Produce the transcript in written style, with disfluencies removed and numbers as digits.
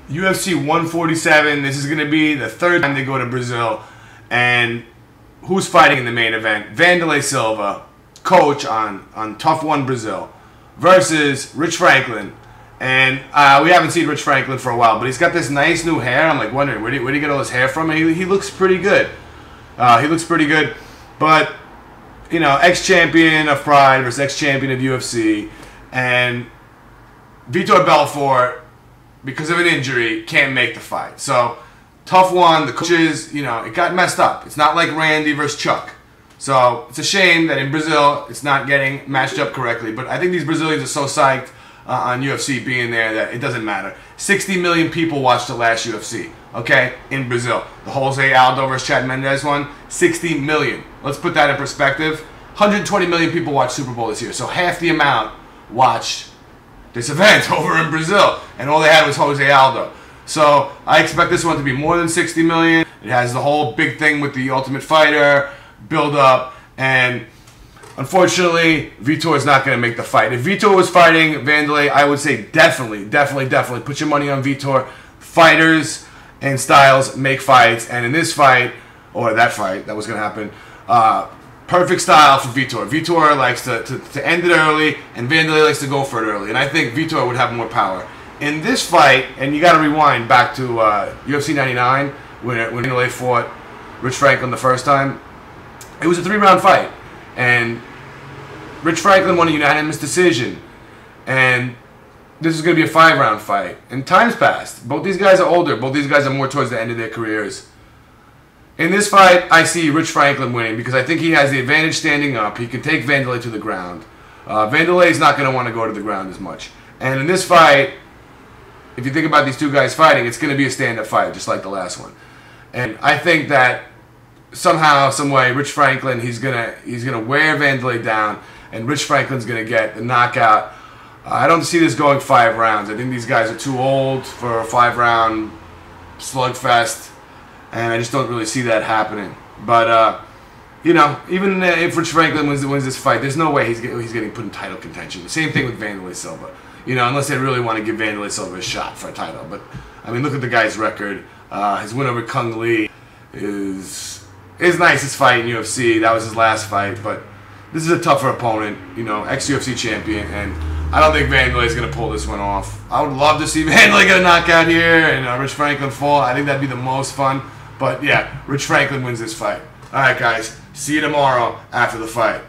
UFC 147. This is going to be the third time they go to Brazil. And who's fighting in the main event? Wanderlei Silva, coach on Tough One Brazil, versus Rich Franklin. And we haven't seen Rich Franklin for a while, but he's got this nice new hair. I'm like wondering, where did he get all his hair from? And he looks pretty good. He looks pretty good. But, you know, ex-champion of Pride versus ex-champion of UFC. And Vitor Belfort, because of an injury, can't make the fight. So, Tough One, the coaches, you know, it got messed up. It's not like Randy versus Chuck. So, it's a shame that in Brazil, it's not getting matched up correctly. But I think these Brazilians are so psyched on UFC being there that it doesn't matter. 60 million people watched the last UFC, okay, in Brazil. The Jose Aldo versus Chad Mendes one, 60 million. Let's put that in perspective. 120 million people watched Super Bowl this year. So half the amount watched this event over in Brazil. And all they had was Jose Aldo. So I expect this one to be more than 60 million. It has the whole big thing with the Ultimate Fighter, build up, and unfortunately, Vitor is not going to make the fight. If Vitor was fighting Wanderlei, I would say definitely put your money on Vitor. Fighters and styles make fights, and in this fight, or that fight that was going to happen, perfect style for Vitor. Vitor likes to end it early, and Wanderlei likes to go for it early, and I think Vitor would have more power. In this fight, and you got to rewind back to UFC 99, when Wanderlei fought Rich Franklin the first time, it was a 3-round fight. And Rich Franklin won a unanimous decision. And this is going to be a 5-round fight. And time's passed. Both these guys are older. Both these guys are more towards the end of their careers. In this fight, I see Rich Franklin winning because I think he has the advantage standing up. He can take Wanderlei to the ground. Wanderlei is not going to want to go to the ground as much. And in this fight, if you think about these two guys fighting, it's going to be a stand-up fight, just like the last one. And I think that somehow, some way, Rich Franklin, he's gonna wear Wanderlei down, and Rich Franklin's gonna get the knockout. I don't see this going 5 rounds. I think these guys are too old for a 5-round slugfest, and I just don't really see that happening. But you know, even if Rich Franklin wins this fight, there's no way he's getting put in title contention. The same thing with Wanderlei Silva. You know, unless they really want to give Wanderlei Silva a shot for a title. But I mean, look at the guy's record. His win over Kung Lee is his nicest fight in UFC. That was his last fight, but this is a tougher opponent, you know, ex-UFC champion, and I don't think Wanderlei is going to pull this one off. I would love to see Wanderlei get a knockout here and Rich Franklin fall. I think that'd be the most fun, but yeah, Rich Franklin wins this fight. All right, guys, see you tomorrow after the fight.